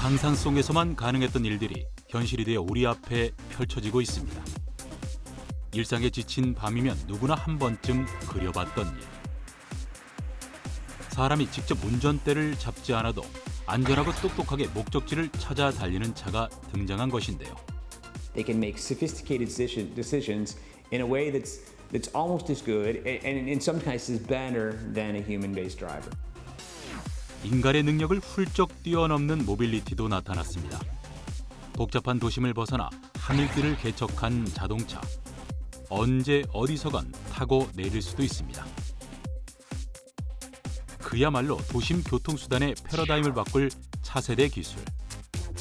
상상 속에서만 가능했던 일들이 현실이 되어 우리 앞에 펼쳐지고 있습니다. 일상에 지친 밤이면 누구나 한 번쯤 그려봤던 일. 사람이 직접 운전대를 잡지 않아도 안전하고 똑똑하게 목적지를 찾아 달리는 차가 등장한 것인데요. They can make sophisticated decisions in a way that's almost as good and in some cases better than a human-based driver. 인간의 능력을 훌쩍 뛰어넘는 모빌리티도 나타났습니다. 복잡한 도심을 벗어나 하늘길을 개척한 자동차. 언제 어디서건 타고 내릴 수도 있습니다. 그야말로 도심 교통수단의 패러다임을 바꿀 차세대 기술.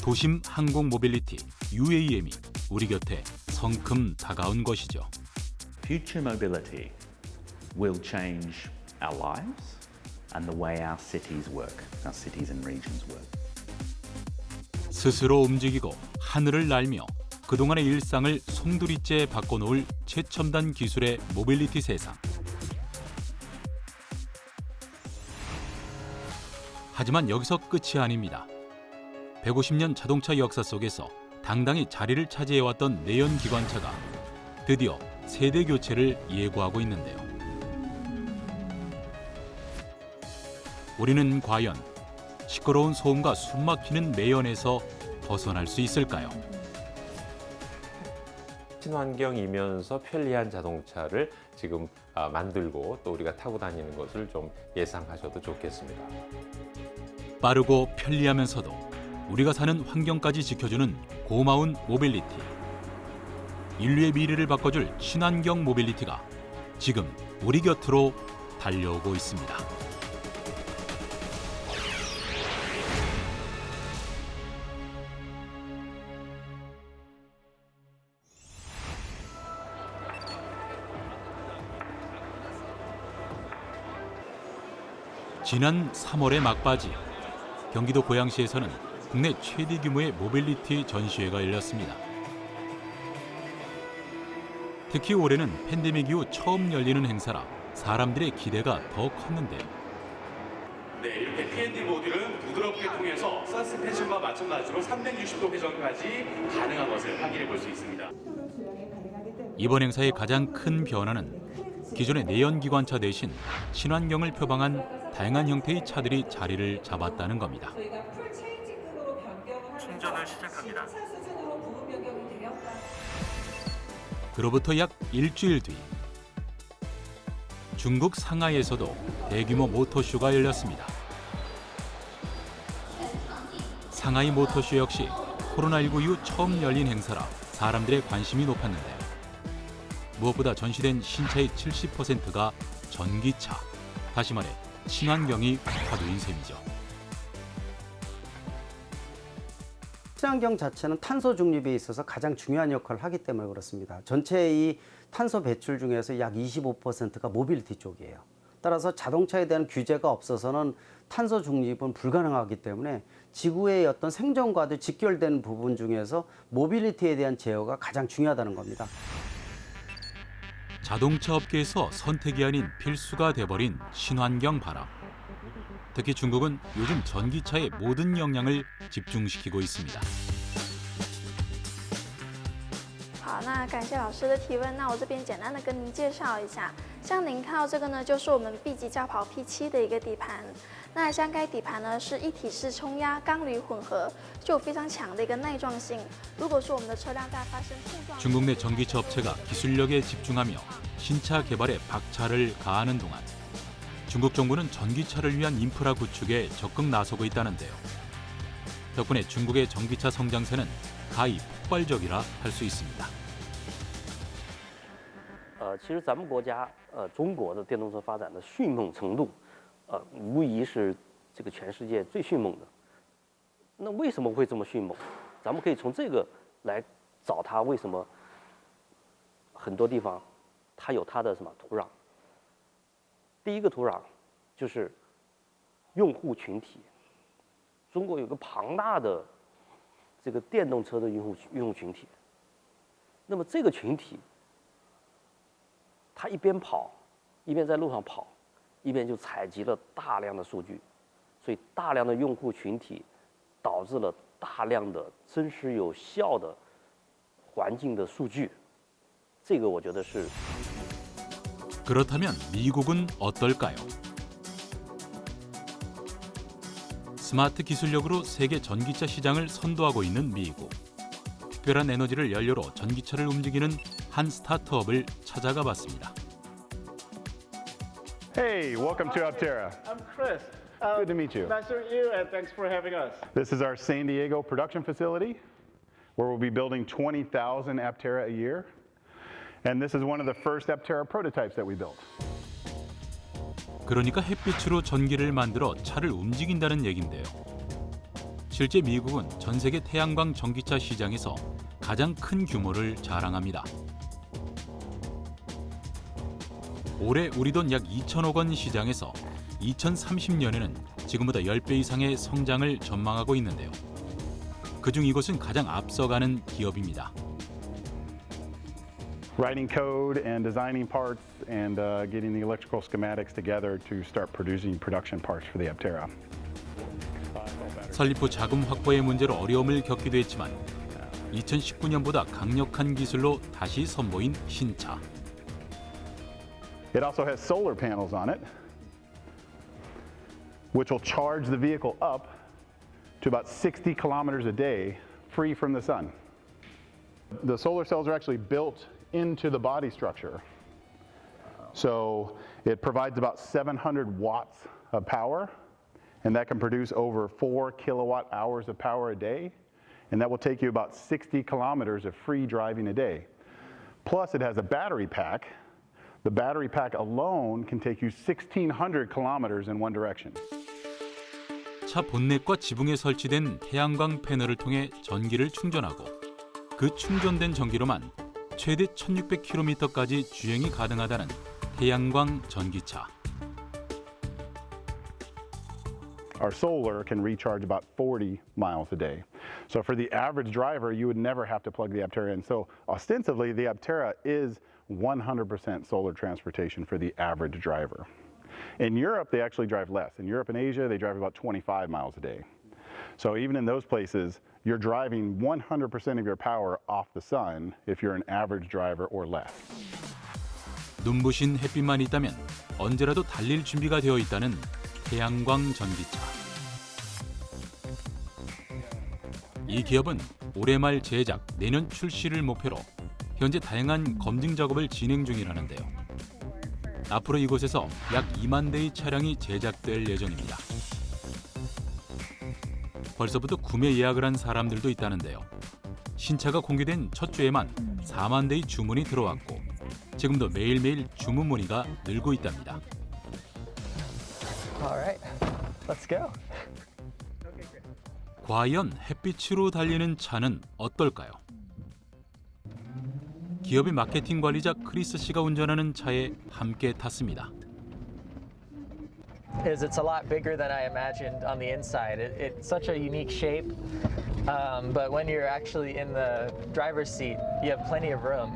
도심 항공 모빌리티 UAM이 우리 곁에 성큼 다가온 것이죠. Future mobility will change our lives and the way our cities work, our cities and regions work. 스스로 움직이고 하늘을 날며 그동안의 일상을 송두리째 바꿔놓을 최첨단 기술의 모빌리티 세상. 하지만 여기서 끝이 아닙니다. 150년 자동차 역사 속에서 당당히 자리를 차지해왔던 내연기관차가 드디어 세대 교체를 예고하고 있는데요. 우리는 과연 시끄러운 소음과 숨막히는 매연에서 벗어날 수 있을까요? 친환경이면서 편리한 자동차를 지금 만들고 또 우리가 타고 다니는 것을 좀 예상하셔도 좋겠습니다. 빠르고 편리하면서도 우리가 사는 환경까지 지켜주는 고마운 모빌리티. 인류의 미래를 바꿔줄 친환경 모빌리티가 지금 우리 곁으로 달려오고 있습니다. 지난 3월의 막바지, 경기도 고양시에서는 국내 최대 규모의 모빌리티 전시회가 열렸습니다. 특히 올해는 팬데믹 이후 처음 열리는 행사라 사람들의 기대가 더 컸는데요. 네, 이렇게 P&D 모듈은 부드럽게 통해서 서스펜션과 마찬가지로 360도 회전까지 가능한 것을 확인해 볼 수 있습니다. 이번 행사의 가장 큰 변화는 기존의 내연기관차 대신 친환경을 표방한 다양한 형태의 차들이 자리를 잡았다는 겁니다. 충전을 시작합니다. 그로부터 약 일주일 뒤 중국 상하이에서도 대규모 모터쇼가 열렸습니다. 상하이 모터쇼 역시 코로나19 이후 처음 열린 행사라 사람들의 관심이 높았는데요. 무엇보다 전시된 신차의 70%가 전기차, 다시 말해 친환경이 화두인 셈이죠. 친환경 자체는 탄소 중립에 있어서 가장 중요한 역할을 하기 때문에 그렇습니다. 전체 이 탄소 배출 중에서 약 25%가 모빌리티 쪽이에요. 따라서 자동차에 대한 규제가 없어서는 탄소 중립은 불가능하기 때문에 지구의 어떤 생존과도 직결된 부분 중에서 모빌리티에 대한 제어가 가장 중요하다는 겁니다. 자동차 업계에서 선택이 아닌 필수가 돼버린 친환경 바람. 특히 중국은 요즘 전기차의 모든 역량을 집중시키고 있습니다. 好，那感谢老师的提问。那我这边简单的跟您介绍一下，像您看到这个呢，就是我们 B 级轿跑 P7 的一个底盘。那像该底盘呢是一体式冲压钢铝混合，具有非常强的一个耐撞性。如果说我们的车辆在发生碰撞， 중국 내 전기차 업체가 기술력에 집중하며 신차 개발에 박차를 가하는 동안 중국 정부는 전기차를 위한 인프라 구축에 적극 나서고 있다는데요. 덕분에 중국의 전기차 성장세는 가히 폭발적이라 할 수 있습니다. 其实咱们国家中国的电动车发展的迅猛程度，无疑是这个全世界最迅猛的。那为什么会这么迅猛？咱们可以从这个来找它为什么很多地方它有它的什么土壤。第一个土壤就是用户群体。中国有个庞大的这个电动车的用户群体。那么这个群体，他一边跑，一边在路上跑，一边就采集了大量的数据，所以大量的用户群体导致了大量的真实有效的环境的数据，这个我觉得是 그렇다면 미국은 어떨까요? 스마트 기술력으로 세계 전기차 시장을 선도하고 있는 미국. 특별한 에너지를 연료로 전기차를 움직이는 한 스타트업을 찾아가 봤습니다. Hey, welcome to Aptera. I'm Chris. Good to meet you. Nice to meet you, and thanks for having us. This is our San Diego production facility, where we'll be building 20,000 Aptera a year. And this is one of the first Aptera prototypes that we built. 그러니까 햇빛으로 전기를 만들어 차를 움직인다는 얘긴데요. 실제 미국은 전 세계 태양광 전기차 시장에서 가장 큰 규모를 자랑합니다. 올해 우리 돈 약 2천억 원 시장에서 2030년에는 지금보다 10배 이상의 성장을 전망하고 있는데요. 그중 이곳은 가장 앞서가는 기업입니다. Writing code and designing parts and getting the electrical schematics together to start producing production parts for the Aptera. 설립 후 자금 확보의 문제로 어려움을 겪기도 했지만 2019년보다 강력한 기술로 다시 선보인 신차. It also has solar panels on it, which will charge the vehicle up to about 60 kilometers a day, free from the sun. The solar cells are actually built into the body structure. So it provides about 700 watts of power, and that can produce over 4 kilowatt hours of power a day, and that will take you about 60 kilometers of free driving a day. Plus it has a battery pack. The battery pack alone can take you 1,600 kilometers in one direction. 차 본넷과 지붕에 설치된 태양광 패널을 통해 전기를 충전하고 그 충전된 전기로만 최대 1,600km까지 주행이 가능하다는 태양광 전기차. Our solar can recharge about 40 miles a day. So for the average driver, you would never have to plug the Aptera in. So ostensibly, the Aptera is 100% solar transportation for the average driver. In Europe, they actually drive less. In Europe and Asia, they drive about 25 miles a day. So even in those places, you're driving 100% of your power off the sun if you're an average driver or less. 눈부신 햇빛만 있다면 언제라도 달릴 준비가 되어 있다는 태양광 전기차. 이 기업은 올해 말 제작, 내년 출시를 목표로 현재 다양한 검증 작업을 진행 중이라는데요. 앞으로 이곳에서 약 2만 대의 차량이 제작될 예정입니다. 벌써부터 구매 예약을 한 사람들도 있다는데요. 신차가 공개된 첫 주에만 4만 대의 주문이 들어왔고 지금도 매일매일 주문 문의가 늘고 있답니다. Alright, let's go. 과연 햇빛으로 달리는 차는 어떨까요? 기업의 마케팅 관리자 크리스 씨가 운전하는 차에 함께 탔습니다. It's a lot bigger than I imagined on the inside. It's such a unique shape, but when you're actually in the driver's seat, you have plenty of room.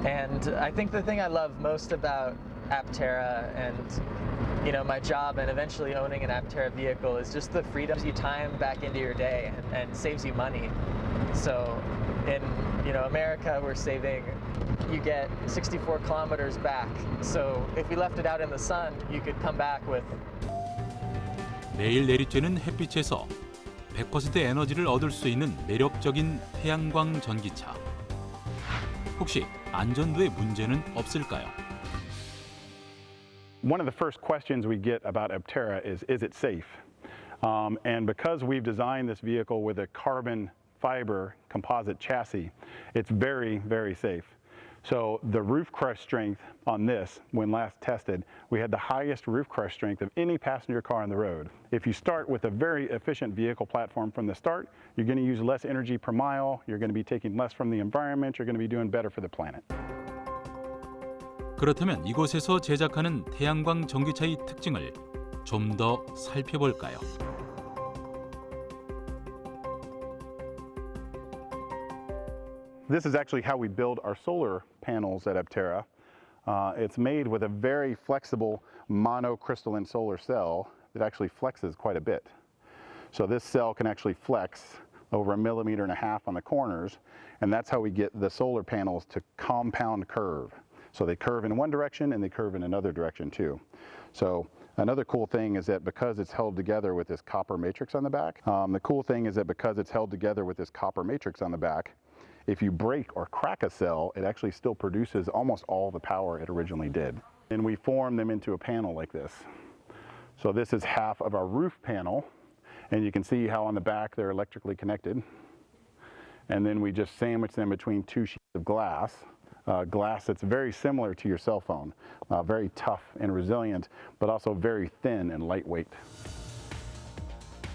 And I think the thing I love most about Aptera and my job and eventually owning an Aptera vehicle is just the freedom you time back into your day and saves you money. So in America, we're saving, you get 64 kilometers back. So if we left it out in the sun, you could come back with. 매일 내리쬐는 햇빛에서 100% 에너지를 얻을 수 있는 매력적인 태양광 전기차. 혹시 안전도에 문제는 없을까요? One of the first questions we get about Aptera is it safe? And because we've designed this vehicle with a carbon fiber composite chassis, it's very, very safe. So the roof crush strength on this, when last tested, we had the highest roof crush strength of any passenger car on the road. If you start with a very efficient vehicle platform from the start, you're going to use less energy per mile, you're going to be taking less from the environment, you're going to be doing better for the planet. 그렇다면 이곳에서 제작하는 태양광 전기차의 특징을 좀 더 살펴볼까요? This is actually how we build our solar panels at Aptera. It's made with a very flexible monocrystalline solar cell that actually flexes quite a bit. So this cell can actually flex over 1.5 millimeters on the corners, and that's how we get the solar panels to compound curve. So they curve in one direction and they curve in another direction too. So another cool thing is that because it's held together with this copper matrix on the back, if you break or crack a cell, it actually still produces almost all the power it originally did. And we form them into a panel like this. So this is half of our roof panel, and you can see how on the back they're electrically connected. And then we just sandwich them between two sheets of glass. Glass that's very similar to your cell phone, very tough and resilient, but also very thin and lightweight.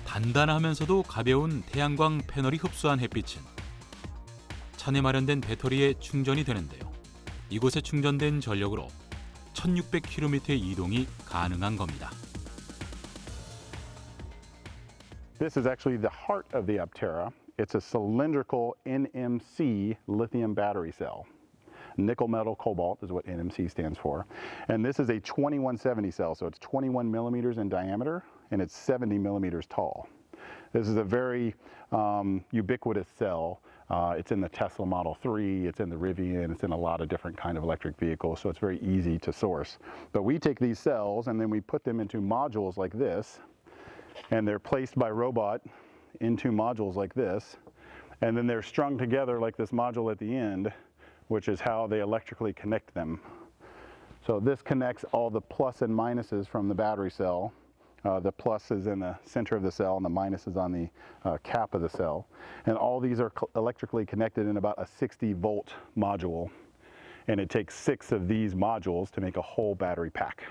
단단하면서도 가벼운 태양광 패널이 흡수한 햇빛은 차내 마련된 배터리에 충전이 되는데요. 이곳에 충전된 전력으로 1600km의 이동이 가능한 겁니다. This is actually the heart of the Aptera. It's a cylindrical NMC lithium battery cell. Nickel metal cobalt is what NMC stands for. And this is a 2170 cell, so it's 21 millimeters in diameter and it's 70 millimeters tall. This is a very ubiquitous cell. It's in the Tesla Model 3, it's in the Rivian, it's in a lot of different kind of electric vehicles, so it's very easy to source. But we take these cells and then we put them into modules like this, and they're placed by robot into modules like this, and then they're strung together like this module at the end, which is how they electrically connect them. So this connects all the plus and minuses from the battery cell. The plus is in the center of the cell and the minus is on the cap of the cell. And all these are electrically connected in about a 60-volt module. And it takes 6 of these modules to make a whole battery pack.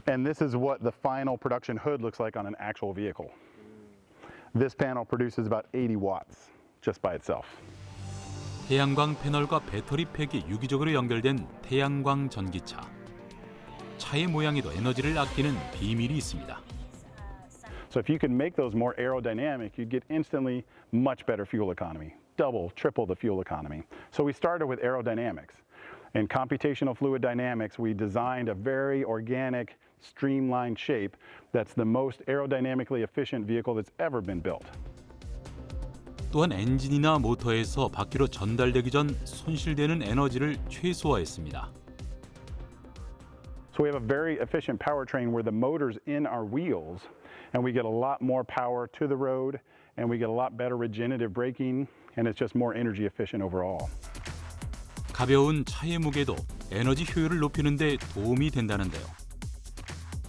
And this is what the final production hood looks like on an actual vehicle. This panel produces about 80 watts just by itself. 태양광 패널과 배터리 팩이 유기적으로 연결된 태양광 전기차. 차의 모양에도 에너지를 아끼는 비밀이 있습니다. So if you can make those more aerodynamic, you'd get instantly much better fuel economy, double, triple the fuel economy. So we started with aerodynamics. In computational fluid dynamics, we designed a very organic, streamlined shape that's the most aerodynamically efficient vehicle that's ever been built. 또한 엔진이나 모터에서 바퀴로 전달되기 전 손실되는 에너지를 최소화했습니다. So we have a very efficient powertrain where the motor's in our wheels, and we get a lot more power to the road, and we get a lot better regenerative braking, and it's just more energy efficient overall. 가벼운 차의 무게도 에너지 효율을 높이는 데 도움이 된다는데요.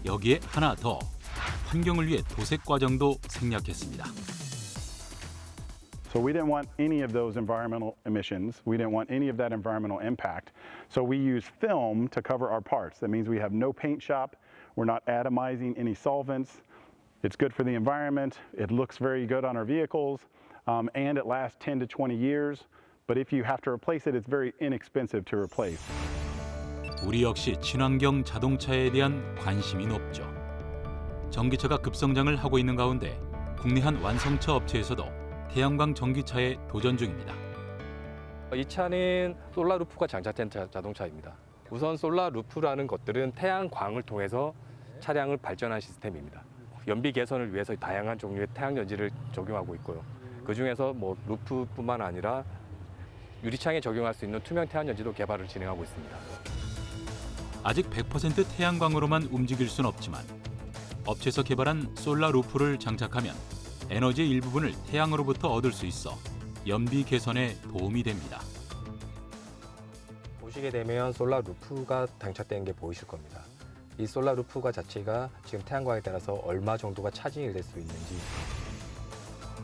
여기에 하나 더, 환경을 위해 도색 과정도 생략했습니다. So we didn't want any of those environmental emissions. We didn't want any of that environmental impact. So we use film to cover our parts. That means we have no paint shop. We're not atomizing any solvents. It's good for the environment. It looks very good on our vehicles. And it lasts 10 to 20 years. But if you have to replace it, it's very inexpensive to replace. 우리 역시 친환경 자동차에 대한 관심이 높죠. 전기차가 급성장을 하고 있는 가운데 국내 한 완성차 업체에서도 태양광 전기차에 도전 중입니다. 이 차는 솔라 루프가 장착된 자동차입니다. 우선 솔라 루프라는 것들은 태양광을 통해서 차량을 발전한 시스템입니다. 연비 개선을 위해서 다양한 종류의 태양전지를 적용하고 있고요. 그중에서 루프뿐만 아니라 유리창에 적용할 수 있는 투명 태양전지도 개발을 진행하고 있습니다. 아직 100% 태양광으로만 움직일 순 없지만 업체에서 개발한 솔라 루프를 장착하면 에너지의 일부분을 태양으로부터 얻을 수 있어 연비 개선에 도움이 됩니다. 보시게 되면 솔라 루프가 장착된 게 보이실 겁니다. 이 솔라 루프가 자체가 지금 태양광에 따라서 얼마 정도가 차징이 될 수 있는지.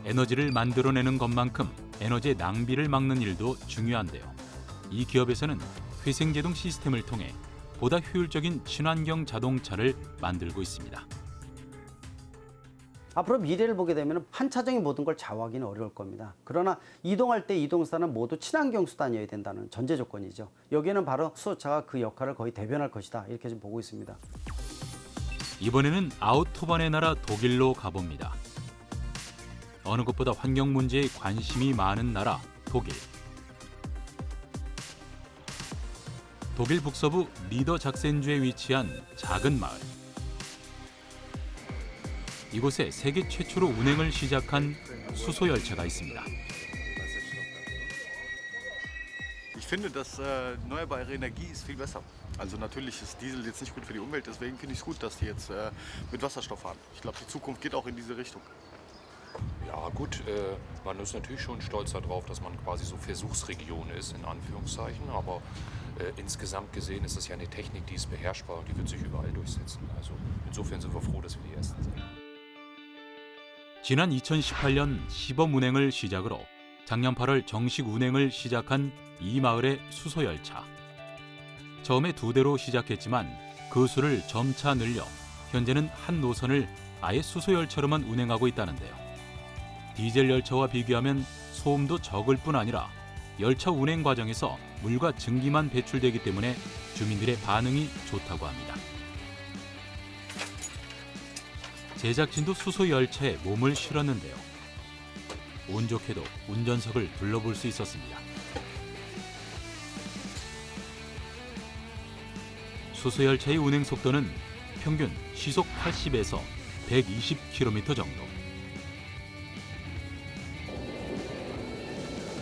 에너지를 만들어내는 것만큼 에너지의 낭비를 막는 일도 중요한데요. 이 기업에서는 회생제동 시스템을 통해 보다 효율적인 친환경 자동차를 만들고 있습니다. 앞으로 미래를 보게 되면 한 차종이 모든 걸 좌우하기는 어려울 겁니다. 그러나 이동할 때 이동수단은 모두 친환경 수단이어야 된다는 전제 조건이죠. 여기에는 바로 수소차가 그 역할을 거의 대변할 것이다. 이렇게 좀 보고 있습니다. 이번에는 아우토반의 나라 독일로 가봅니다. 어느 것보다 환경 문제에 관심이 많은 나라 독일. 독일 북서부 니더작센주에 위치한 작은 마을. 이곳에 세계 최초로 운행을 시작한 수소 열차가 있습니다. Ich finde, dass erneuerbare Energie ist viel besser. Also natürlich ist Diesel jetzt nicht gut für die Umwelt, deswegen finde ich es gut, dass die jetzt mit Wasserstoff fahren. Ich glaube, die Zukunft geht auch in diese Richtung. Ja gut, man ist natürlich schon stolz darauf, dass man quasi so Versuchsregion ist, in Anführungszeichen. Aber insgesamt gesehen ist es ja eine Technik, die ist beherrschbar und die wird sich überall durchsetzen. Also insofern sind wir froh, dass wir die Ersten sind. 지난 2018년 시범 운행을 시작으로 작년 8월 정식 운행을 시작한 이 마을의 수소 열차. 처음에 2대로 시작했지만 그 수를 점차 늘려 현재는 한 노선을 아예 수소 열차로만 운행하고 있다는데요. 디젤 열차와 비교하면 소음도 적을 뿐 아니라 열차 운행 과정에서 물과 증기만 배출되기 때문에 주민들의 반응이 좋다고 합니다. 제작진도 수소 열차에 몸을 실었는데요. 운 좋게도 운전석을 둘러볼 수 있었습니다. 수소 열차의 운행 속도는 평균 시속 80에서 120km 정도.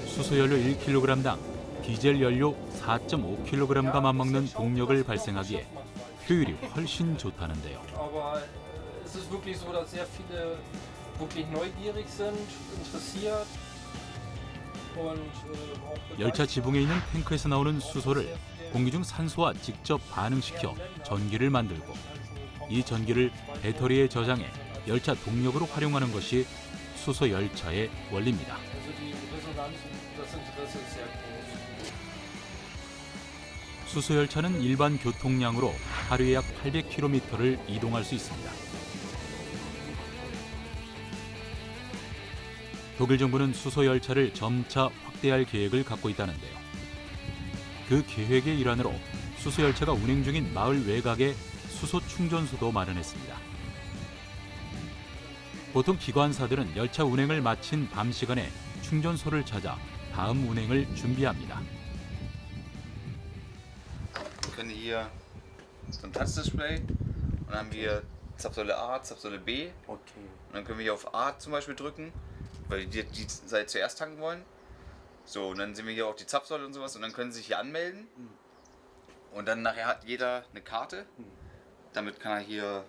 수소 연료 1kg당 디젤 연료 4.5kg과 맞먹는 동력을 발생하기에 효율이 훨씬 좋다는데요. Es ist wirklich so, dass sehr viele wirklich neugierig sind, interessiert und auch 열차 지붕에 있는 탱크에서 나오는 수소를 공기 중 산소와 직접 반응시켜 전기를 만들고 이 전기를 배터리에 저장해 열차 동력으로 활용하는 것이 수소 열차의 원리입니다. 수소 열차는 일반 교통량으로 하루에 약 800km를 이동할 수 있습니다. 독일 정부는 수소 열차를 점차 확대할 계획을 갖고 있다는데요. 그 계획의 일환으로 수소 열차가 운행 중인 마을 외곽에 수소 충전소도 마련했습니다. 보통 기관사들은 열차 운행을 마친 밤 시간에 충전소를 찾아 다음 운행을 준비합니다. Wir können hier so ein Touchdisplay und dann haben wir Zapfsäule A, Zapfsäule B. Okay. Und dann können wir hier auf A zum Beispiel drücken, weil die Seite zuerst tanken wollen. So, und dann sehen wir hier auch die Zapfsäule und sowas und dann können sie sich hier anmelden. Und dann nachher hat jeder eine Karte. Damit kann er hier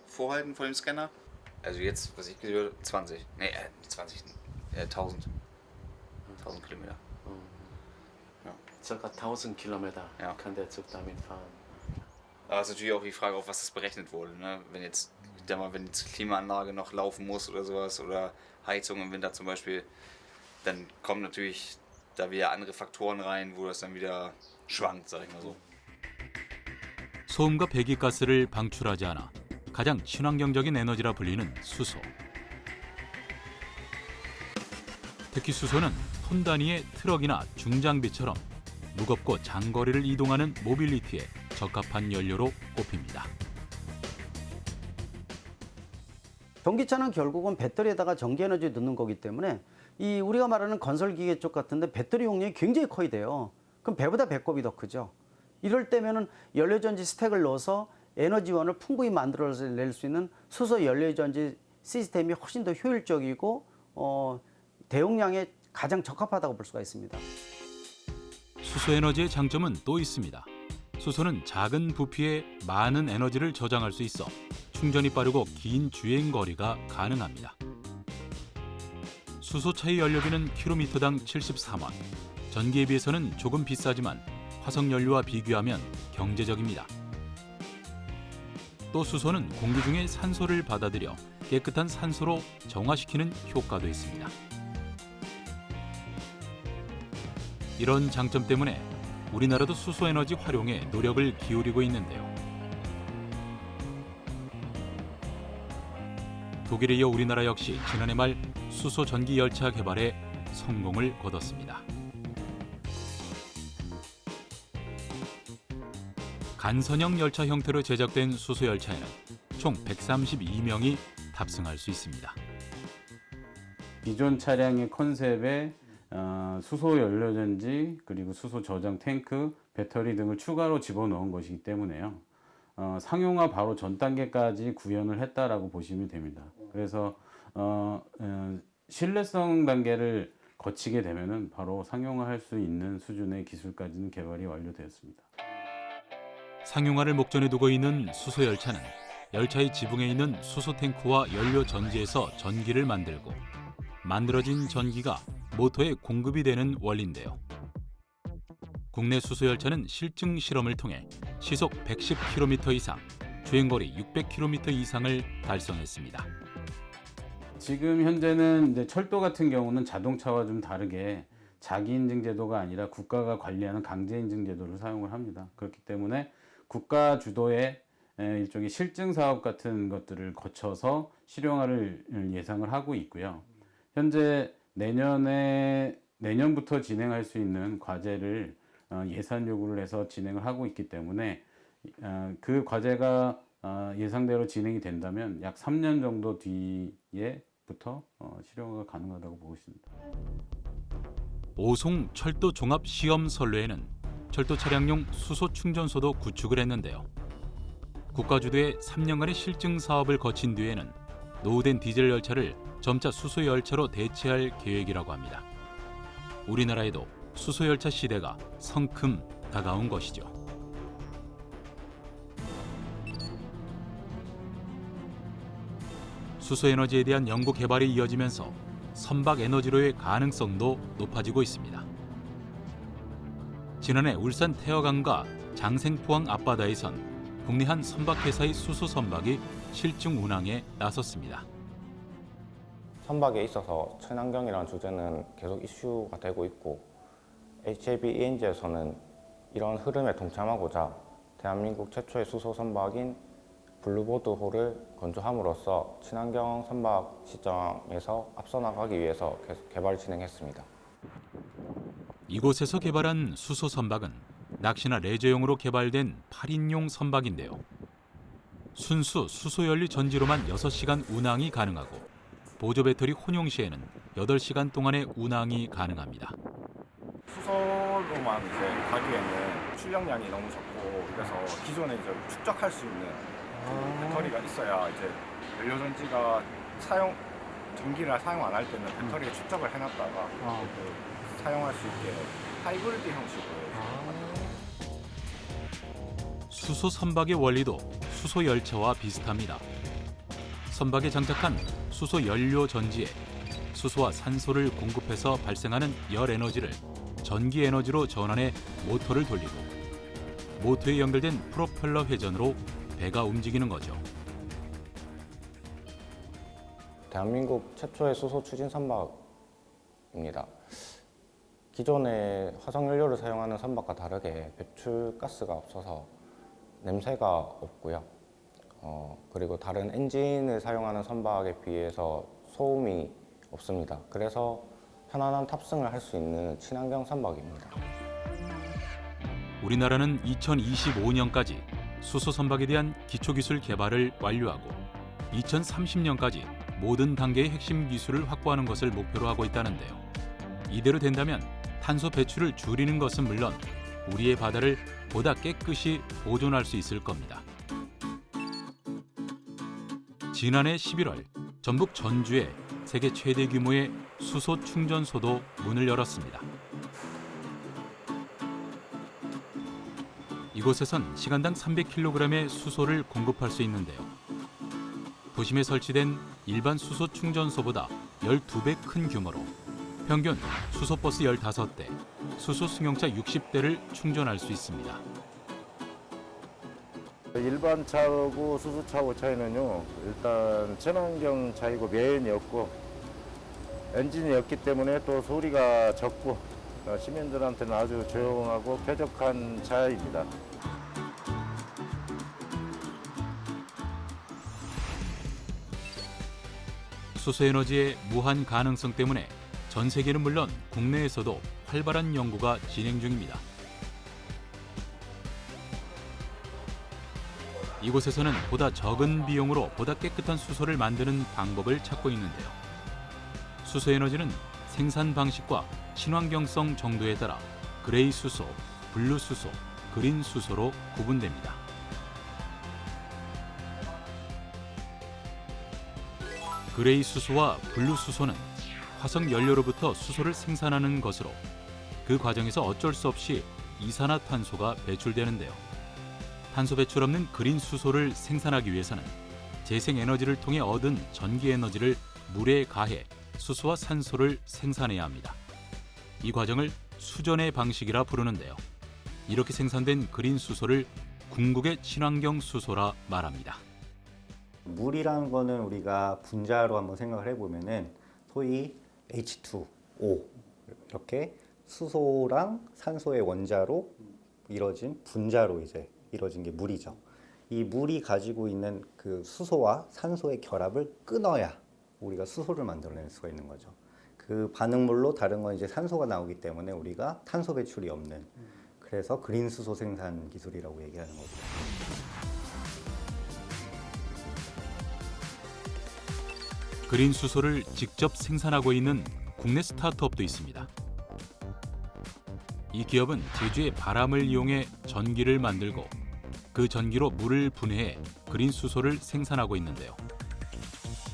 vorhalten vor dem Scanner. Also jetzt, was ich gehört, 20. Nee, 20. 1000. 1000 Kilometer. Ja. Circa 1000 Kilometer kann der Zug damit fahren. Aber es ist natürlich auch die Frage, auf was das berechnet wurde. Ne? Wenn jetzt, ich denke mal, wenn die Klimaanlage noch laufen muss oder sowas oder Heizung im Winter zum Beispiel, dann kommen natürlich da wieder andere Faktoren rein, wo das dann wieder schwankt, sag ich mal so. 소음과 배기가스를 방출하지 않아 가장 친환경적인 에너지라 불리는 수소. 특히 수소는 톤 단위의 트럭이나 중장비처럼 무겁고 장거리를 이동하는 모빌리티에 적합한 연료로 꼽힙니다. 전기차는 결국은 배터리에다가 전기 에너지 넣는 거기 때문에 이 우리가 말하는 건설 기계 쪽 같은데 배터리 용량이 굉장히 커야 돼요. 그럼 배보다 배꼽이 더 크죠. 이럴 때면은 연료전지 스택을 넣어서 에너지원을 풍부히 만들어낼 수 있는 수소 연료전지 시스템이 훨씬 더 효율적이고 대용량에 가장 적합하다고 볼 수가 있습니다. 수소 에너지의 장점은 또 있습니다. 수소는 작은 부피에 많은 에너지를 저장할 수 있어 충전이 빠르고 긴 주행 거리가 가능합니다. 수소차의 연료비는 킬로미터당 74원. 전기에 비해서는 조금 비싸지만 화석연료와 비교하면 경제적입니다. 또 수소는 공기 중에 산소를 받아들여 깨끗한 산소로 정화시키는 효과도 있습니다. 이런 장점 때문에 우리나라도 수소 에너지 활용에 노력을 기울이고 있는데요. 독일에 이어 우리나라 역시 지난해 말 수소 전기 열차 개발에 성공을 거뒀습니다. 간선형 열차 형태로 제작된 수소 열차에는 총 132명이 탑승할 수 있습니다. 기존 차량의 컨셉에 수소 연료전지 그리고 수소 저장 탱크, 배터리 등을 추가로 집어넣은 것이기 때문에요. 상용화 바로 전 단계까지 구현을 했다라고 보시면 됩니다. 그래서 신뢰성 단계를 거치게 되면은 바로 상용화할 수 있는 수준의 기술까지는 개발이 완료되었습니다. 상용화를 목전에 두고 있는 수소 열차는 열차의 지붕에 있는 수소 탱크와 연료 전지에서 전기를 만들고 만들어진 전기가 모터에 공급이 되는 원리인데요. 국내 수소 열차는 실증 실험을 통해 시속 110km 이상, 주행거리 600km 이상을 달성했습니다. 지금 현재는 이제 철도 같은 경우는 자동차와 좀 다르게 자기 인증 제도가 아니라 국가가 관리하는 강제 인증 제도를 사용을 합니다. 그렇기 때문에 국가 주도의 일종의 실증 사업 같은 것들을 거쳐서 실용화를 예상을 하고 있고요. 현재 내년부터 진행할 수 있는 과제를 예산 요구를 해서 진행을 하고 있기 때문에 그 과제가 예상대로 진행이 된다면 약 3년 정도 뒤에부터 실용화가 가능하다고 보고 있습니다. 오송 철도 종합 시험 선로에는 철도 차량용 수소 충전소도 구축을 했는데요. 국가 주도의 3년간의 실증 사업을 거친 뒤에는 노후된 디젤 열차를 점차 수소 열차로 대체할 계획이라고 합니다. 우리나라에도 수소 열차 시대가 성큼 다가온 것이죠. 수소 에너지에 대한 연구 개발이 이어지면서 선박 에너지로의 가능성도 높아지고 있습니다. 지난해 울산 태화강과 장생포항 앞바다에선 국내 한 선박회사의 수소 선박이 실증 운항에 나섰습니다. 선박에 있어서 친환경이라는 주제는 계속 이슈가 되고 있고 HAB ENG에서는 이런 흐름에 동참하고자 대한민국 최초의 수소 선박인 블루보드호를 건조함으로써 친환경 선박 시장에서 앞서 나가기 위해서 개발 진행했습니다. 이곳에서 개발한 수소 선박은 낚시나 레저용으로 개발된 8인용 선박인데요. 순수 수소연료 전지로만 6시간 운항이 가능하고 보조 배터리 혼용 시에는 8시간 동안의 운항이 가능합니다. 수소로만 이제 가기에는 출력량이 너무 적고 그래서 기존에 이제 축적할 수 있는 배터리가 있어야 이제 연료 전지가 전기를 사용 안 할 때는 배터리에 축적을 해놨다가 사용할 수 있게 하이브리드 형식으로. 수소 선박의 원리도 수소 열차와 비슷합니다. 선박에 장착한 수소 연료 전지에 수소와 산소를 공급해서 발생하는 열 에너지를 전기 에너지로 전환해 모터를 돌리고 모터에 연결된 프로펠러 회전으로 배가 움직이는 거죠. 대한민국 최초의 수소 추진 선박입니다. 기존의 화석연료를 사용하는 선박과 다르게 배출가스가 없어서 냄새가 없고요. 그리고 다른 엔진을 사용하는 선박에 비해서 소음이 없습니다. 그래서 편안한 탑승을 할 수 있는 친환경 선박입니다. 우리나라는 2025년까지 수소 선박에 대한 기초기술 개발을 완료하고 2030년까지 모든 단계의 핵심 기술을 확보하는 것을 목표로 하고 있다는데요. 이대로 된다면 탄소 배출을 줄이는 것은 물론 우리의 바다를 보다 깨끗이 보존할 수 있을 겁니다. 지난해 11월 전북 전주에 세계 최대 규모의 수소 충전소도 문을 열었습니다. 이곳에선 시간당 300kg의 수소를 공급할 수 있는데요. 도심에 설치된 일반 수소 충전소보다 12배 큰 규모로 평균 수소버스 15대, 수소 승용차 60대를 충전할 수 있습니다. 일반 차하고 수소차하고 차이는요, 일단 친환경 차이고 매연이 없고 엔진이 없기 때문에 또 소리가 적고 시민들한테는 아주 조용하고 쾌적한 차입니다. 수소에너지의 무한 가능성 때문에 전 세계는 물론 국내에서도 활발한 연구가 진행 중입니다. 이곳에서는 보다 적은 비용으로 보다 깨끗한 수소를 만드는 방법을 찾고 있는데요. 수소에너지는 생산 방식과 친환경성 정도에 따라 그레이 수소, 블루 수소, 그린 수소로 구분됩니다. 그레이 수소와 블루 수소는 화석 연료로부터 수소를 생산하는 것으로 그 과정에서 어쩔 수 없이 이산화탄소가 배출되는데요. 탄소 배출 없는 그린 수소를 생산하기 위해서는 재생에너지를 통해 얻은 전기에너지를 물에 가해 수소와 산소를 생산해야 합니다. 이 과정을 수전의 방식이라 부르는데요. 이렇게 생산된 그린 수소를 궁극의 친환경 수소라 말합니다. 물이라는 거는 우리가 분자로 한번 생각을 해보면은 소위 H2O 이렇게 수소랑 산소의 원자로 이루어진 분자로 이제 이루어진 게 물이죠. 이 물이 가지고 있는 그 수소와 산소의 결합을 끊어야 우리가 수소를 만들어낼 수가 있는 거죠. 그 반응물로 다른 건 이제 산소가 나오기 때문에 우리가 탄소 배출이 없는, 그래서 그린 수소 생산 기술이라고 얘기하는 거죠. 그린 수소를 직접 생산하고 있는 국내 스타트업도 있습니다. 이 기업은 제주의 바람을 이용해 전기를 만들고 그 전기로 물을 분해해 그린 수소를 생산하고 있는데요.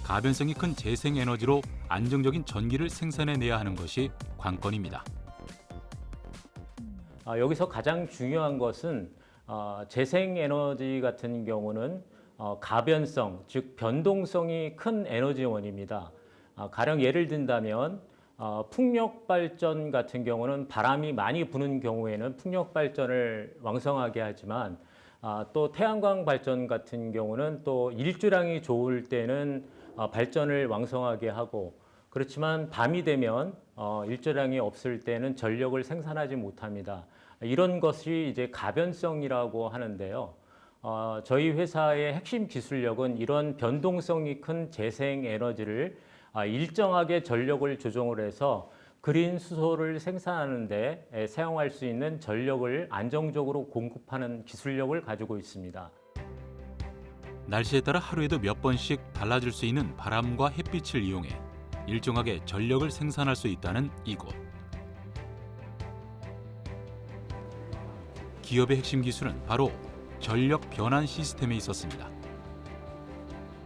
가변성이 큰 재생에너지로 안정적인 전기를 생산해내야 하는 것이 관건입니다. 여기서 가장 중요한 것은 재생에너지 같은 경우는 가변성, 즉 변동성이 큰 에너지원입니다. 가령 예를 든다면 풍력 발전 같은 경우는 바람이 많이 부는 경우에는 풍력 발전을 왕성하게 하지만 또 태양광 발전 같은 경우는 또 일조량이 좋을 때는 발전을 왕성하게 하고, 그렇지만 밤이 되면 일조량이 없을 때는 전력을 생산하지 못합니다. 이런 것이 이제 가변성이라고 하는데요. 저희 회사의 핵심 기술력은 이런 변동성이 큰 재생에너지를 일정하게 전력을 조정을 해서 그린 수소를 생산하는 데 사용할 수 있는 전력을 안정적으로 공급하는 기술력을 가지고 있습니다. 날씨에 따라 하루에도 몇 번씩 달라질 수 있는 바람과 햇빛을 이용해 일정하게 전력을 생산할 수 있다는 이곳. 기업의 핵심 기술은 바로 전력 변환 시스템에 있었습니다.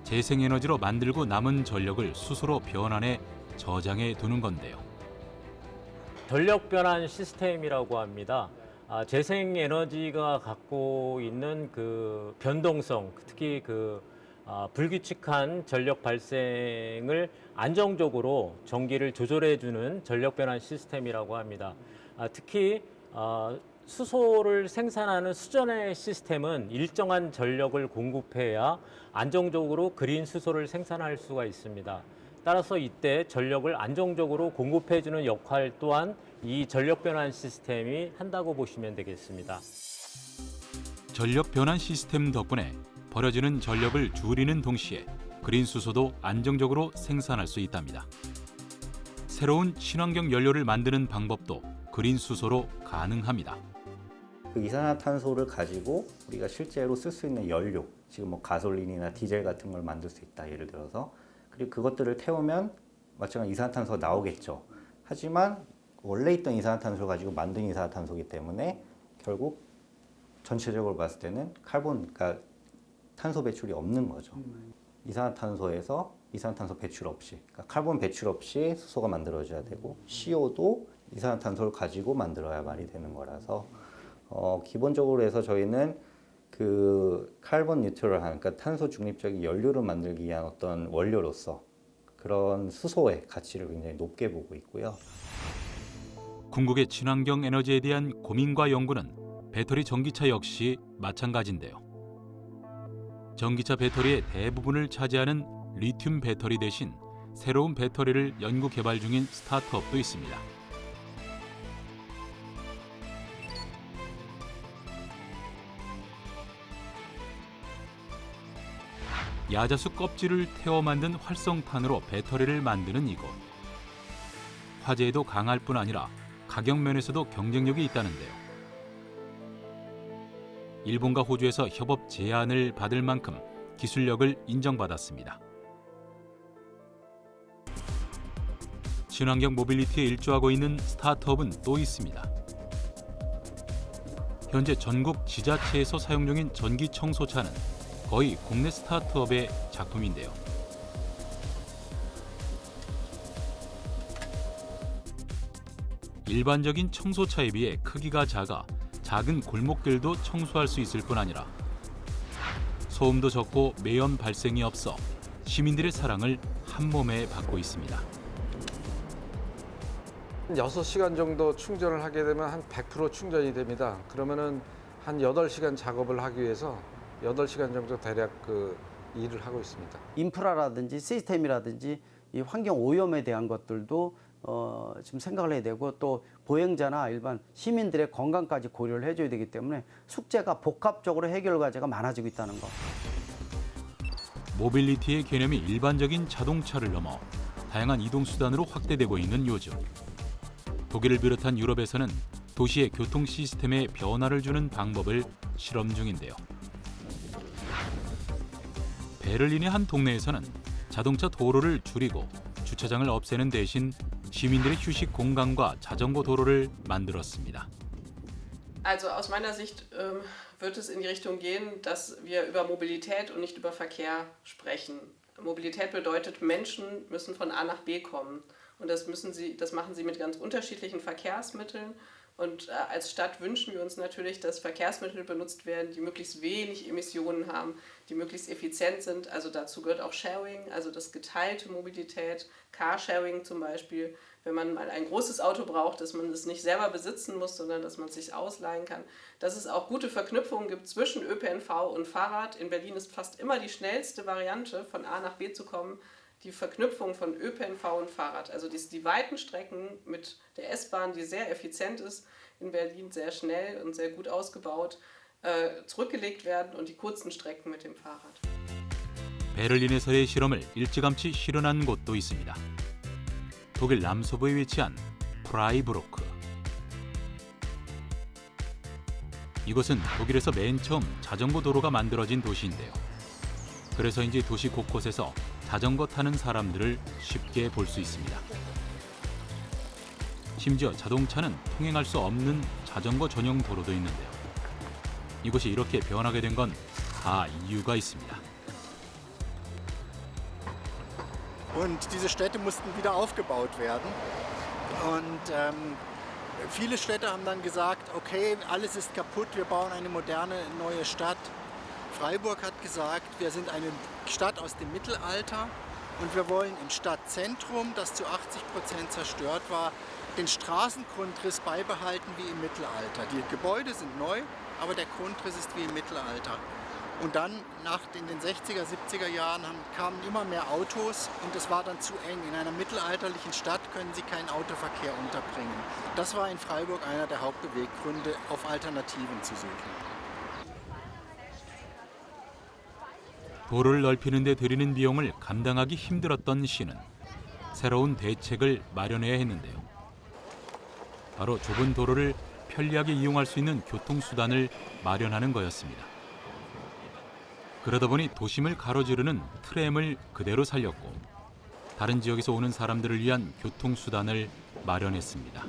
재생에너지로 만들고 남은 전력을 수소로 변환해 저장해 두는 건데요. 전력 변환 시스템이라고 합니다. 재생에너지가 갖고 있는 그 변동성, 특히 그 불규칙한 전력 발생을 안정적으로 전기를 조절해주는 전력 변환 시스템이라고 합니다. 특히 수소를 생산하는 수전의 시스템은 일정한 전력을 공급해야 안정적으로 그린 수소를 생산할 수가 있습니다. 따라서 이때 전력을 안정적으로 공급해주는 역할 또한 이 전력 변환 시스템이 한다고 보시면 되겠습니다. 전력 변환 시스템 덕분에 버려지는 전력을 줄이는 동시에 그린 수소도 안정적으로 생산할 수 있답니다. 새로운 친환경 연료를 만드는 방법도 그린 수소로 가능합니다. 그 이산화탄소를 가지고 우리가 실제로 쓸 수 있는 연료, 지금 뭐 가솔린이나 디젤 같은 걸 만들 수 있다, 예를 들어서. 그리고 그것들을 태우면 마찬가지로 이산화탄소가 나오겠죠. 하지만 원래 있던 이산화탄소를 가지고 만든 이산화탄소이기 때문에 결국 전체적으로 봤을 때는 그러니까 탄소 배출이 없는 거죠. 이산화탄소에서 이산화탄소 배출 없이, 그러니까 카본 배출 없이 수소가 만들어져야 되고, CO도 이산화탄소를 가지고 만들어야 말이 되는 거라서 기본적으로 해서 저희는 그 카본 뉴트럴한, 그러니까 탄소 중립적인 연료를 만들기 위한 어떤 원료로서 그런 수소의 가치를 굉장히 높게 보고 있고요. 궁극의 친환경 에너지에 대한 고민과 연구는 배터리 전기차 역시 마찬가지인데요. 전기차 배터리의 대부분을 차지하는 리튬 배터리 대신 새로운 배터리를 연구 개발 중인 스타트업도 있습니다. 야자수 껍질을 태워 만든 활성탄으로 배터리를 만드는 이곳. 화재에도 강할 뿐 아니라 가격 면에서도 경쟁력이 있다는데요. 일본과 호주에서 협업 제안을 받을 만큼 기술력을 인정받았습니다. 친환경 모빌리티에 일조하고 있는 스타트업은 또 있습니다. 현재 전국 지자체에서 사용 중인 전기 청소차는 거의 국내 스타트업의 작품인데요. 일반적인 청소차에 비해 크기가 작아 작은 골목길도 청소할 수 있을 뿐 아니라 소음도 적고 매연 발생이 없어 시민들의 사랑을 한몸에 받고 있습니다. 6시간 정도 충전을 하게 되면 한 100% 충전이 됩니다. 그러면은 한 8시간 작업을 하기 위해서 8시간 정도 대략 일을 하고 있습니다. 인프라라든지 시스템이라든지 이 환경 오염에 대한 것들도 지금 생각을 해야 되고 또 보행자나 일반 시민들의 건강까지 고려를 해줘야 되기 때문에 숙제가 복합적으로 해결 과제가 많아지고 있다는 거. 모빌리티의 개념이 일반적인 자동차를 넘어 다양한 이동수단으로 확대되고 있는 요즘. 독일을 비롯한 유럽에서는 도시의 교통 시스템에 변화를 주는 방법을 실험 중인데요. 베를린의 한 동네에서는 자동차 도로를 줄이고 주차장을 없애는 대신 시민들의 휴식 공간과 자전거 도로를 만들었습니다. Also aus meiner Sicht wird es in die Richtung gehen, dass wir über Mobilität und nicht über Verkehr sprechen. Mobilität bedeutet, Menschen müssen von A nach B kommen. Und das machen sie mit ganz unterschiedlichen Verkehrsmitteln. Und als Stadt wünschen wir uns natürlich, dass Verkehrsmittel benutzt werden, die möglichst wenig Emissionen haben, die möglichst effizient sind. Also dazu gehört auch Sharing, also das geteilte Mobilität, Carsharing zum Beispiel. Wenn man mal ein großes Auto braucht, dass man es nicht selber besitzen muss, sondern dass man es sich ausleihen kann. Dass es auch gute Verknüpfungen gibt zwischen ÖPNV und Fahrrad. In Berlin ist fast immer die schnellste Variante, von A nach B zu kommen, die Verknüpfung von ÖPNV und Fahrrad. Also die weiten Strecken mit der S-Bahn, die sehr effizient ist, in Berlin sehr schnell und sehr gut ausgebaut, zurückgelegt werden und die kurzen Strecken mit dem Fahrrad. 베를린에서의 실험을 일찌감치 실현한 곳도 있습니다. 독일 남서부에 위치한 프라이부르크. 이곳은 독일에서 맨 처음 자전거 도로가 만들어진 도시인데요. 그래서인지 도시 곳곳에서 자전거 타는 사람들을 쉽게 볼 수 있습니다. 심지어 자동차는 통행할 수 없는 자전거 전용 도로도 있는데요. 이곳이 이렇게 변하게 된 건 다 이유가 있습니다. Und diese Städte mussten wieder aufgebaut werden. Und viele Städte haben dann gesagt, okay, alles ist kaputt, wir bauen eine moderne neue Stadt. Freiburg hat gesagt, wir sind eine Stadt aus dem Mittelalter und wir wollen im Stadtzentrum, das zu 80% zerstört war, den Straßengrundriss beibehalten wie im Mittelalter. Die Gebäude sind neu, aber der Grundriss ist wie im Mittelalter. Und dann in den 60er, 70er Jahren kamen immer mehr Autos und es war dann zu eng. In einer mittelalterlichen Stadt können Sie keinen Autoverkehr unterbringen. Das war in Freiburg einer der Hauptbeweggründe, auf Alternativen zu suchen. 도로를 넓히는 데 들이는 비용을 감당하기 힘들었던 시는 새로운 대책을 마련해야 했는데요. 바로 좁은 도로를 편리하게 이용할 수 있는 교통수단을 마련하는 거였습니다. 그러다 보니 도심을 가로지르는 트램을 그대로 살렸고 다른 지역에서 오는 사람들을 위한 교통수단을 마련했습니다.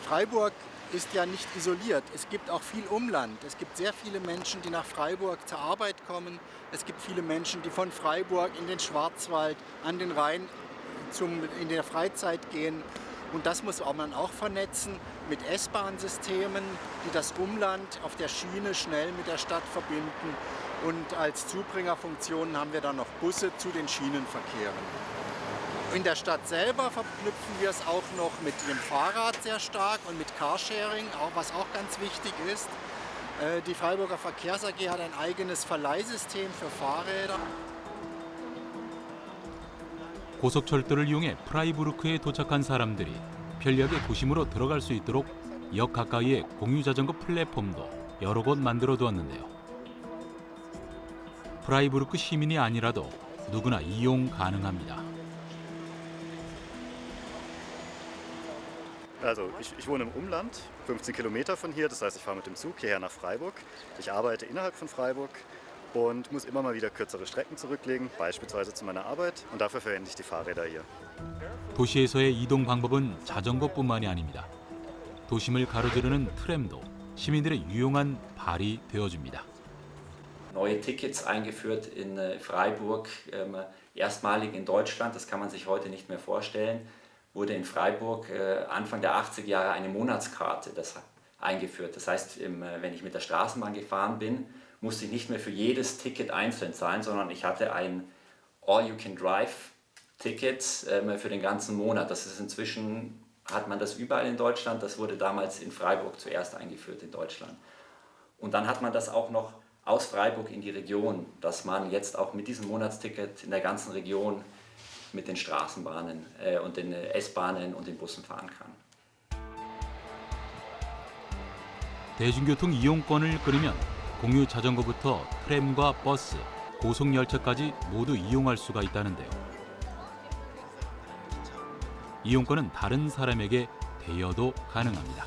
Freiburg ist ja nicht isoliert. Es gibt auch viel Umland. Es gibt sehr viele Menschen, die nach Freiburg zur Arbeit kommen. Es gibt viele Menschen, die von Freiburg in den Schwarzwald, an den Rhein in der Freizeit gehen. Und das muss man auch vernetzen mit S-Bahn-Systemen, die das Umland auf der Schiene schnell mit der Stadt verbinden. Und als Zubringerfunktionen haben wir dann noch Busse zu den Schienenverkehren. In der Stadt selber verknüpfen wir es auch noch mit dem Fahrrad sehr stark und mit Carsharing, was auch ganz wichtig ist. Die Freiburger Verkehrs AG hat ein eigenes Verleihsystem für Fahrräder. 고속철도를 이용해 프라이부르크에 도착한 사람들이 편리하게 도심으로 들어갈 수 있도록 역 가까이에 공유자전거 플랫폼도 여러 곳 만들어 두었는데요. 프라이부르크 시민이 아니라도 누구나 이용 가능합니다. Also ich wohne im Umland, 15 Kilometer von hier, das heißt ich fahre mit dem Zug hierher nach Freiburg. Ich arbeite innerhalb von Freiburg und muss immer mal wieder kürzere Strecken zurücklegen, beispielsweise zu meiner Arbeit und dafür verwende ich die Fahrräder hier. 도시에서의 이동 방법은 자전거뿐만이 아닙니다. 도심을 가로지르는 트램도 시민들의 유용한 발이 되어줍니다. Neue Tickets eingeführt in Freiburg, erstmalig in Deutschland, das kann man sich heute nicht mehr vorstellen, wurde in Freiburg Anfang der 80er Jahre eine Monatskarte eingeführt. Das heißt, wenn ich mit der Straßenbahn gefahren bin, musste ich nicht mehr für jedes Ticket einzeln zahlen, sondern ich hatte ein All-You-Can-Drive-Ticket für den ganzen Monat. Das ist inzwischen, hat man das überall in Deutschland. Das wurde damals in Freiburg zuerst eingeführt in Deutschland. Und dann hat man das auch noch aus Freiburg in die Region, dass man jetzt auch mit diesem Monatsticket in der ganzen Region mit den Straßenbahnen und den S-Bahnen und den Bussen fahren kann. 대중교통 이용권을 끊으면 공유 자전거부터 트램과 버스, 고속열차까지 모두 이용할 수가 있다는데요. 이용권은 다른 사람에게 대여도 가능합니다.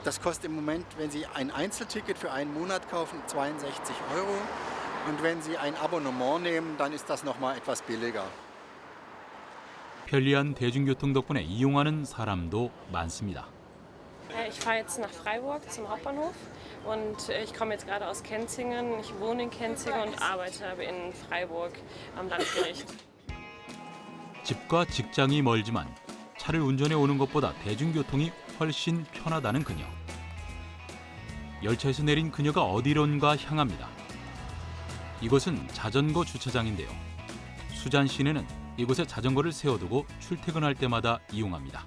Das kostet im Moment, wenn Sie ein Einzelticket für einen Monat kaufen, 62 €. Und wenn Sie ein Abonnement nehmen, dann ist das noch mal etwas billiger. 편리한 대중교통 덕분에 이용하는 사람도 많습니다. Ich fahre jetzt nach Freiburg zum Hauptbahnhof und ich komme jetzt gerade aus Kenzingen. Ich wohne in Kenzingen und arbeite in Freiburg am Landgericht. 집과 직장이 멀지만 차를 운전해 오는 것보다 대중교통이 훨씬 편하다는 그녀. 열차에서 내린 그녀가 어디론가 향합니다. 이곳은 자전거 주차장인데요. 수잔 씨네는 이곳에 자전거를 세워두고 출퇴근할 때마다 이용합니다.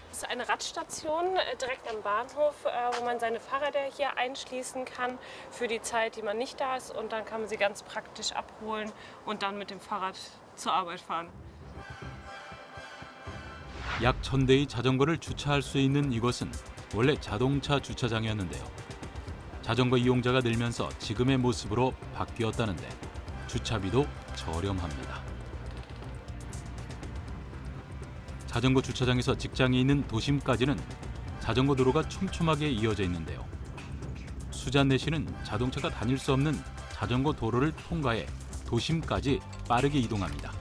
Es ist eine Radstation direkt am Bahnhof, wo man seine Fahrräder hier einschließen kann für die Zeit, die man nicht da ist. Und dann kann man sie ganz praktisch abholen und dann mit dem Fahrrad zur Arbeit fahren. 약 1000대의 자전거를 주차할 수 있는 이곳은 원래 자동차 주차장이었는데요. 자전거 이용자가 늘면서 지금의 모습으로 바뀌었다는데 주차비도 저렴합니다. 자전거 주차장에서 직장이 있는 도심까지는 자전거 도로가 촘촘하게 이어져 있는데요. 수잔네 씨는 자동차가 다닐 수 없는 자전거 도로를 통과해 도심까지 빠르게 이동합니다.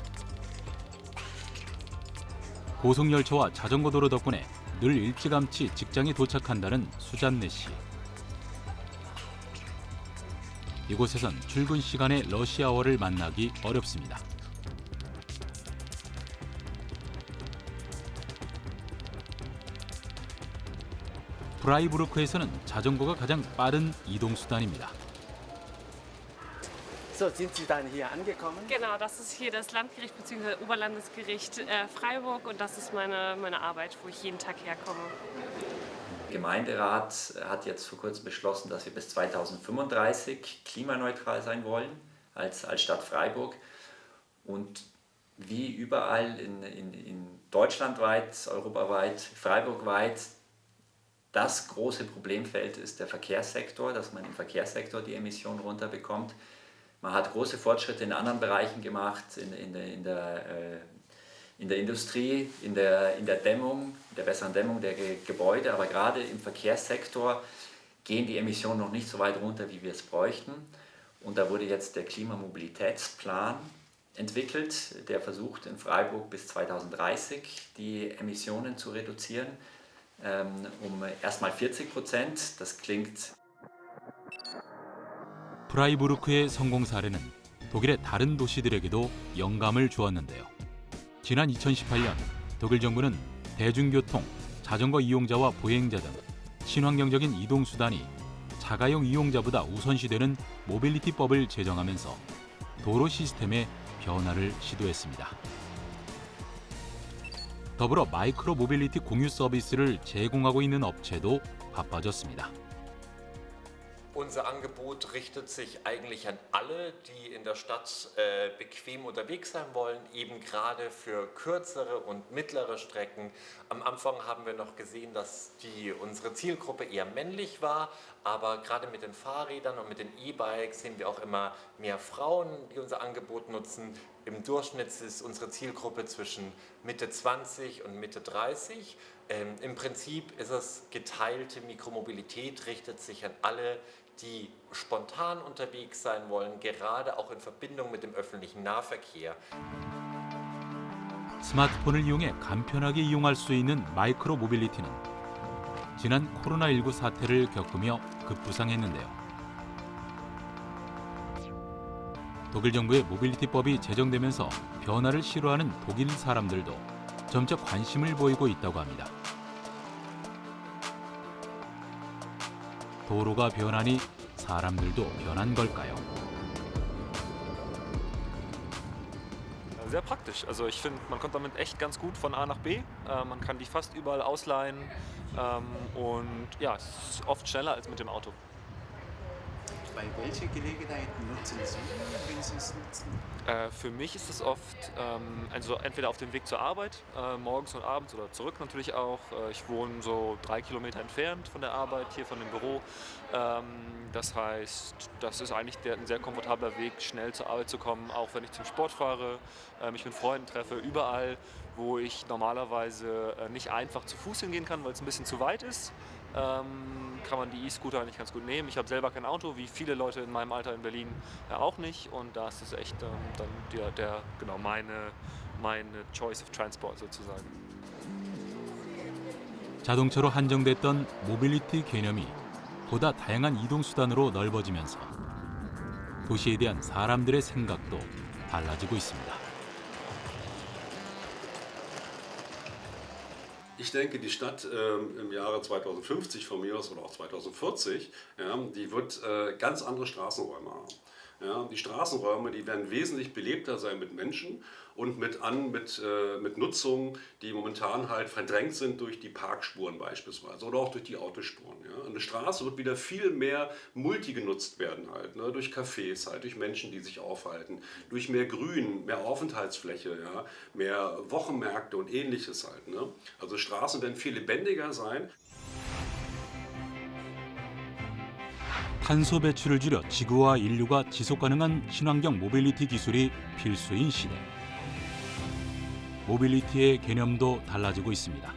고속열차와 자전거 도로 덕분에 늘 일찌감치 직장에 도착한다는 수잔네 씨. 이곳에선 출근 시간에 러시아워를 만나기 어렵습니다. 프라이부르크에서는 자전거가 가장 빠른 이동수단입니다. So, sind Sie dann hier angekommen? Genau, das ist hier das Landgericht bzw. Oberlandesgericht Freiburg und das ist meine Arbeit, wo ich jeden Tag herkomme. Der Gemeinderat hat jetzt vor kurzem beschlossen, dass wir bis 2035 klimaneutral sein wollen als Stadt Freiburg. Und wie überall in deutschlandweit, europaweit, freiburgweit, das große Problemfeld ist der Verkehrssektor, dass man im Verkehrssektor die Emissionen runterbekommt. Man hat große Fortschritte in anderen Bereichen gemacht, in der Industrie, in der Dämmung, der besseren Dämmung der Gebäude, aber gerade im Verkehrssektor gehen die Emissionen noch nicht so weit runter, wie wir es bräuchten. Und da wurde jetzt der Klimamobilitätsplan entwickelt, der versucht in Freiburg bis 2030 die Emissionen zu reduzieren, um erstmal 40%. Das klingt. 프라이부르크의 성공 사례는 독일의 다른 도시들에게도 영감을 주었는데요. 지난 2018년 독일 정부는 대중교통, 자전거 이용자와 보행자 등 친환경적인 이동수단이 자가용 이용자보다 우선시되는 모빌리티법을 제정하면서 도로 시스템의 변화를 시도했습니다. 더불어 마이크로 모빌리티 공유 서비스를 제공하고 있는 업체도 바빠졌습니다. Unser Angebot richtet sich eigentlich an alle, die in der Stadt bequem unterwegs sein wollen, eben gerade für kürzere und mittlere Strecken. Am Anfang haben wir noch gesehen, dass unsere Zielgruppe eher männlich war, aber gerade mit den Fahrrädern und mit den E-Bikes sehen wir auch immer mehr Frauen, die unser Angebot nutzen. Im Durchschnitt ist unsere Zielgruppe zwischen Mitte 20 und Mitte 30. Im Prinzip ist es geteilte Mikromobilität, richtet sich an alle, die spontan unterwegs sein wollen, gerade auch in Verbindung mit dem öffentlichen Nahverkehr. 스마트폰을 이용해 간편하게 이용할 수 있는 마이크로 모빌리티는 지난 코로나19 사태를 겪으며 급부상했는데요. 독일 정부의 모빌리티법이 제정되면서 변화를 싫어하는 독일 사람들도 점차 관심을 보이고 있다고 합니다. 도로가 변하니 사람들도 변한 걸까요? Sehr praktisch. Also ich finde, man kommt damit echt ganz gut von A nach B. Man kann die fast überall ausleihen und ja, es ist oft schneller als mit dem Auto. Bei welchen Gelegenheiten nutzen Sie, wenn Sie es nutzen? Für mich ist es oft also entweder auf dem Weg zur Arbeit, morgens und abends oder zurück natürlich auch. Ich wohne so 3 Kilometer entfernt von der Arbeit, hier von dem Büro. Das heißt, das ist eigentlich ein sehr komfortabler Weg, schnell zur Arbeit zu kommen, auch wenn ich zum Sport fahre, mich mit Freunden treffe, überall, wo ich normalerweise nicht einfach zu Fuß hingehen kann, weil es ein bisschen zu weit ist. Kann man die E-Scooter eigentlich ganz gut nehmen. Ich habe selber kein Auto, wie viele Leute in meinem Alter in Berlin ja auch nicht. Und da ist es echt dann meine Choice of Transport sozusagen. 자동차로 한정됐던 모빌리티 개념이 보다 다양한 이동수단으로 넓어지면서 도시에 대한 사람들의 생각도 달라지고 있습니다. Ich denke, die Stadt im Jahre 2050 von mir aus oder auch 2040, ja, die wird ganz andere Straßenräume haben. Ja, die Straßenräume, die werden wesentlich belebter sein mit Menschen und mit Nutzungen, die momentan halt verdrängt sind durch die Parkspuren beispielsweise oder auch durch die Autospuren. Ja. Eine Straße wird wieder viel mehr multi genutzt werden halt, ne, durch Cafés halt, durch Menschen, die sich aufhalten, durch mehr Grün, mehr Aufenthaltsfläche, ja, mehr Wochenmärkte und ähnliches halt. Ne. Also Straßen werden viel lebendiger sein. 탄소 배출을 줄여 지구와 인류가 지속가능한 친환경 모빌리티 기술이 필수인 시대. 모빌리티의 개념도 달라지고 있습니다.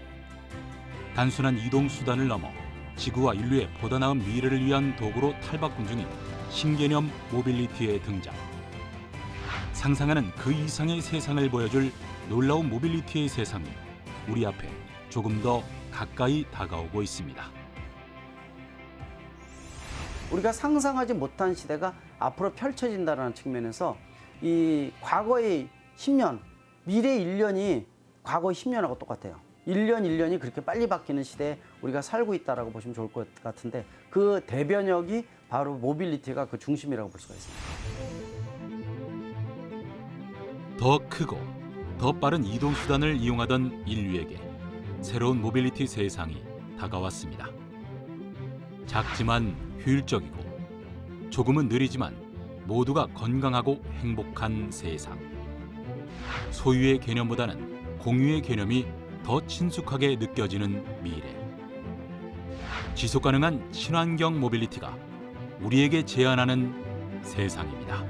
단순한 이동 수단을 넘어 지구와 인류의 보다 나은 미래를 위한 도구로 탈바꿈 중인 신개념 모빌리티의 등장. 상상하는 그 이상의 세상을 보여줄 놀라운 모빌리티의 세상이 우리 앞에 조금 더 가까이 다가오고 있습니다. 우리가 상상하지 못한 시대가 앞으로 펼쳐진다는 측면에서 이 과거의 10년, 미래 1년이 과거 10년하고 똑같아요. 1년 1년이 그렇게 빨리 바뀌는 시대에 우리가 살고 있다고 보시면 좋을 것 같은데 그 대변역이 바로 모빌리티가 그 중심이라고 볼 수가 있습니다. 더 크고 더 빠른 이동수단을 이용하던 인류에게 새로운 모빌리티 세상이 다가왔습니다. 작지만 효율적이고 조금은 느리지만 모두가 건강하고 행복한 세상. 소유의 개념보다는 공유의 개념이 더 친숙하게 느껴지는 미래. 지속가능한 친환경 모빌리티가 우리에게 제안하는 세상입니다.